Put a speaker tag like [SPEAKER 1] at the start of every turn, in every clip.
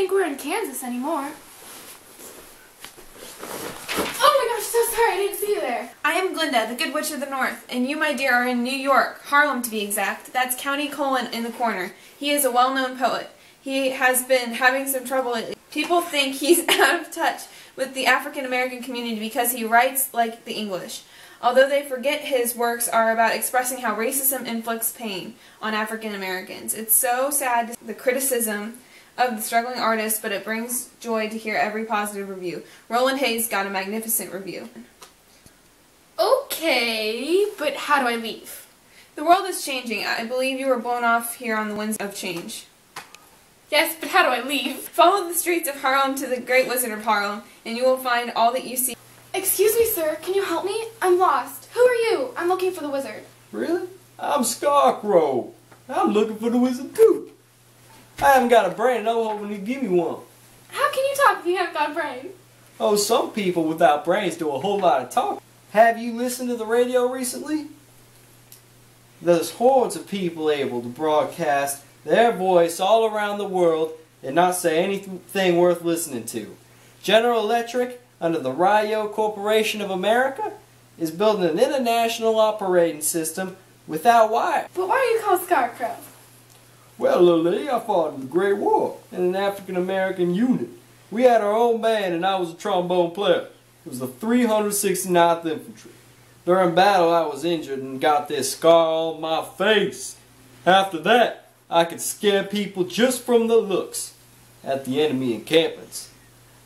[SPEAKER 1] think we're in Kansas anymore. Oh my gosh, so sorry, I didn't see you there.
[SPEAKER 2] I am Glinda, the Good Witch of the North, and you, my dear, are in New York, Harlem to be exact. That's County Cullen in the corner. He is a well-known poet. He has been having some trouble lately. People think he's out of touch with the African-American community because he writes like the English, although they forget his works are about expressing how racism inflicts pain on African Americans. It's so sad to see the criticism of the struggling artist, but it brings joy to hear every positive review. Roland Hayes got a magnificent review.
[SPEAKER 1] Okay, but how do I leave?
[SPEAKER 2] The world is changing. I believe you were blown off here on the winds of change.
[SPEAKER 1] Yes, but how do I leave?
[SPEAKER 2] Follow the streets of Harlem to the Great Wizard of Harlem, and you will find all that you see.
[SPEAKER 1] Excuse me, sir. Can you help me? I'm lost. Who are you? I'm looking for the wizard.
[SPEAKER 3] Really? I'm Scarecrow. I'm looking for the wizard too. I haven't got a brain and I'm hoping you give me one.
[SPEAKER 1] How can you talk if you haven't got a brain?
[SPEAKER 3] Oh, some people without brains do a whole lot of talking. Have you listened to the radio recently? There's hordes of people able to broadcast their voice all around the world and not say anything worth listening to. General Electric, under the Rio Corporation of America, is building an international operating system without wires.
[SPEAKER 1] But why are you called Scarecrow?
[SPEAKER 3] Well, little lady, I fought in the Great War in an African-American unit. We had our own band and I was a trombone player. It was the 369th Infantry. During battle I was injured and got this scar on my face. After that, I could scare people just from the looks at the enemy encampments.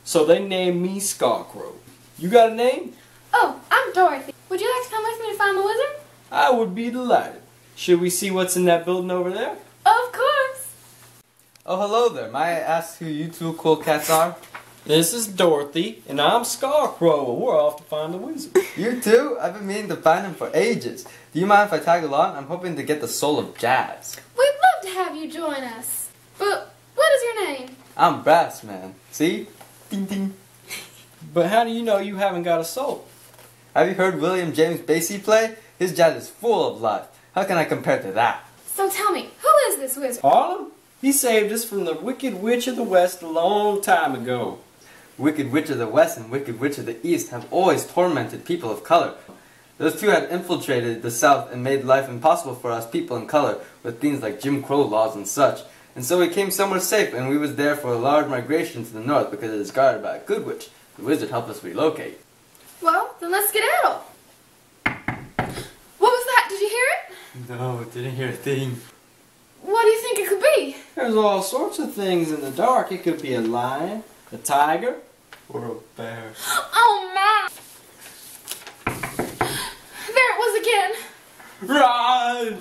[SPEAKER 3] So they named me Scarecrow. You got a name?
[SPEAKER 1] Oh, I'm Dorothy. Would you like to come with me to find the wizard?
[SPEAKER 3] I would be delighted. Should we see what's in that building over there?
[SPEAKER 1] Of course.
[SPEAKER 4] Oh, hello there. May I ask who you two cool cats are?
[SPEAKER 3] This is Dorothy, and I'm Scarecrow, and we're off to find the wizard.
[SPEAKER 4] You too? I've been meaning to find him for ages. Do you mind if I tag along? I'm hoping to get the soul of jazz.
[SPEAKER 1] We'd love to have you join us. But what is your name?
[SPEAKER 4] I'm Brass Man. See? Ding ding.
[SPEAKER 3] But how do you know you haven't got a soul?
[SPEAKER 4] Have you heard William James Basie play? His jazz is full of life. How can I compare to that?
[SPEAKER 1] So tell me, who is this wizard?
[SPEAKER 3] Harlem? He saved us from the Wicked Witch of the West a long time ago.
[SPEAKER 4] Wicked Witch of the West and Wicked Witch of the East have always tormented people of color. Those two had infiltrated the South and made life impossible for us people in color with things like Jim Crow laws and such. And so we came somewhere safe, and we was there for a large migration to the north because it is guarded by a good witch. The wizard helped us relocate.
[SPEAKER 1] Well, then let's skedaddle. What was that? Did you hear it?
[SPEAKER 4] No, didn't hear a thing.
[SPEAKER 1] What do you think it could be?
[SPEAKER 3] There's all sorts of things in the dark. It could be a lion, a tiger,
[SPEAKER 4] Or a bear.
[SPEAKER 1] Oh my! There it was again.
[SPEAKER 4] Run!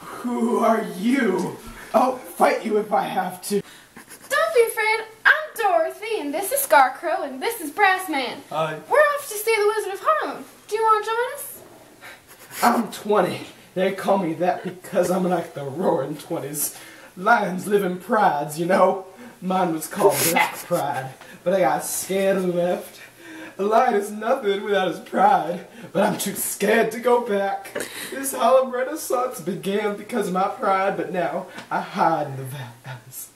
[SPEAKER 5] Who are you? I'll fight you if I have to.
[SPEAKER 1] Don't be afraid. I'm Dorothy, and this is Scarecrow, and this is Brass Man.
[SPEAKER 4] Hi.
[SPEAKER 1] We're off to see the Wizard of Harlem. Do you want to join us?
[SPEAKER 5] I'm 20. They call me that because I'm like the roaring 20s. Lions live in prides, you know. Mine was called Black Pride, but I got scared and left. A lion is nothing without his pride, but I'm too scared to go back. This Harlem Renaissance began because of my pride, but now I hide in the valleys.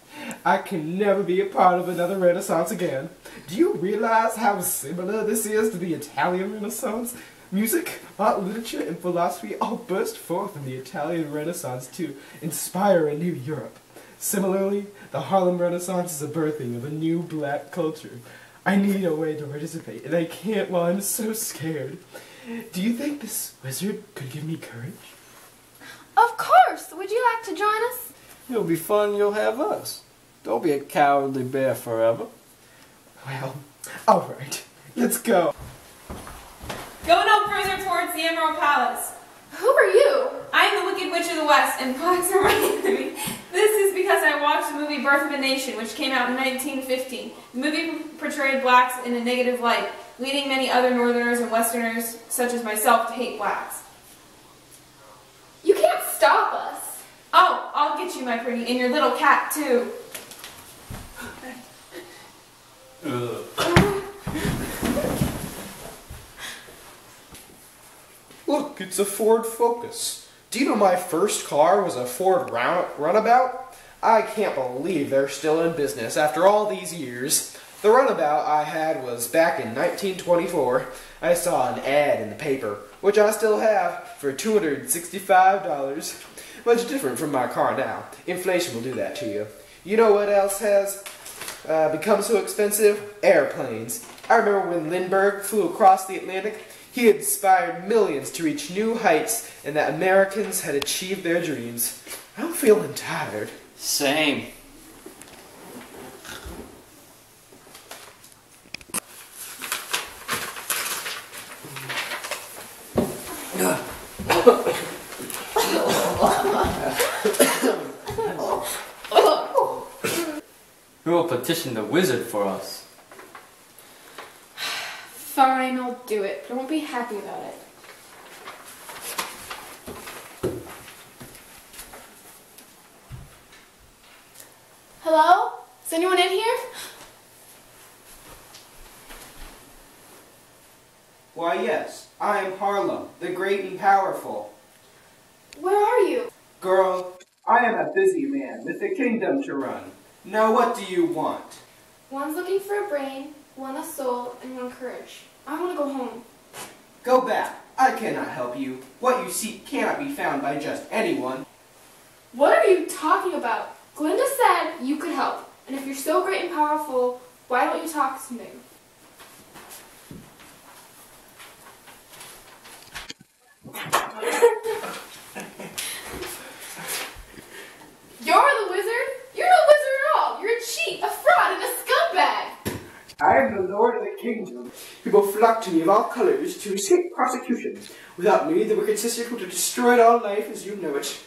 [SPEAKER 5] I can never be a part of another Renaissance again. Do you realize how similar this is to the Italian Renaissance? Music, art, literature, and philosophy all burst forth in the Italian Renaissance to inspire a new Europe. Similarly, the Harlem Renaissance is a birthing of a new black culture. I need a way to participate, and I can't while I'm so scared. Do you think this wizard could give me courage?
[SPEAKER 1] Of course. Would you like to join us?
[SPEAKER 3] It'll be fun, you'll have us. Don't be a cowardly bear forever.
[SPEAKER 5] Well, alright. Let's go.
[SPEAKER 2] Go no further towards the Emerald Palace.
[SPEAKER 1] Who are you?
[SPEAKER 2] I am the Wicked Witch of the West, and blacks are my enemy. This is because I watched the movie Birth of a Nation, which came out in 1915. The movie portrayed blacks in a negative light, leading many other Northerners and Westerners, such as myself, to hate blacks.
[SPEAKER 1] You can't stop us.
[SPEAKER 2] Oh, I'll get you, my pretty, and your little cat, too.
[SPEAKER 5] Look, it's a Ford Focus. Do you know my first car was a Ford Runabout? I can't believe they're still in business after all these years. The runabout I had was back in 1924. I saw an ad in the paper, which I still have, for $265. Much different from my car now. Inflation will do that to you. You know what else has become so expensive? Airplanes. I remember when Lindbergh flew across the Atlantic. He inspired millions to reach new heights, and that Americans had achieved their dreams. I'm feeling tired.
[SPEAKER 3] Same.
[SPEAKER 4] Who will petition the wizard for us?
[SPEAKER 1] Fine, I'll do it, but I won't be happy about it. Hello? Is anyone in here?
[SPEAKER 5] Why, yes, I am Harlem, the great and powerful.
[SPEAKER 1] Where are you?
[SPEAKER 5] Girl, I am a busy man with a kingdom to run. Now what do you want?
[SPEAKER 1] One's looking for a brain, one a soul, and one courage. I want to go home.
[SPEAKER 5] Go back. I cannot help you. What you seek cannot be found by just anyone.
[SPEAKER 1] What are you talking about? Glinda said you could help. And if you're so great and powerful, why don't you talk to me? You're the wizard? You're no wizard at all. You're a cheat, a fraud, and a scumbag.
[SPEAKER 5] I am the lord of the kingdom. People flock to me of all colors to escape prosecution. Without me, the wicked sisters would have destroyed all life as you know it.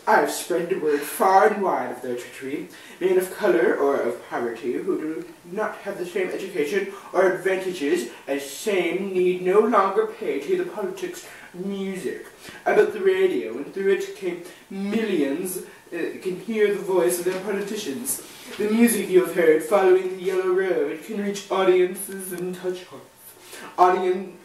[SPEAKER 5] I have spread the word far and wide of their treachery. Men of color or of poverty who do not have the same education or advantages as same need no longer pay to hear the politics of music. I built the radio, and through it came millions can hear the voice of their politicians. The music you have heard following the yellow road can reach audiences and touch hearts.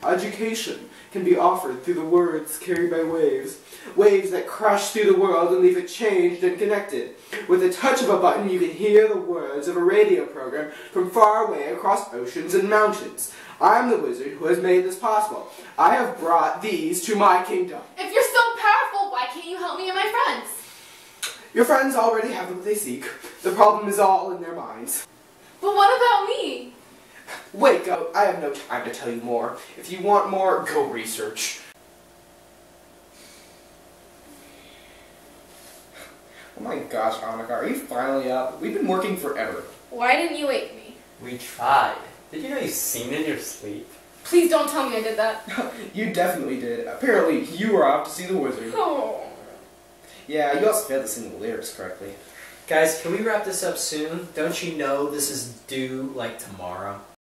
[SPEAKER 5] Education can be offered through the words carried by waves. Waves that crash through the world and leave it changed and connected. With a touch of a button, you can hear the words of a radio program from far away across oceans and mountains. I am the wizard who has made this possible. I have brought these to my kingdom.
[SPEAKER 1] If you're so powerful, why can't you help me and my friends?
[SPEAKER 5] Your friends already have what they seek. The problem is all in their minds.
[SPEAKER 1] But what about me?
[SPEAKER 5] Wait, go. I have no time to tell you more. If you want more, go research. Oh my gosh, Annika, are you finally up? We've been working forever.
[SPEAKER 1] Why didn't you wake me?
[SPEAKER 4] We tried. Did you know you sing in your sleep?
[SPEAKER 1] Please don't tell me I did that.
[SPEAKER 5] You definitely did. Apparently, you were off to see the wizard.
[SPEAKER 1] Oh.
[SPEAKER 5] Yeah, you also failed to sing the lyrics correctly.
[SPEAKER 6] Guys, can we wrap this up soon? Don't you know this is due, like, tomorrow?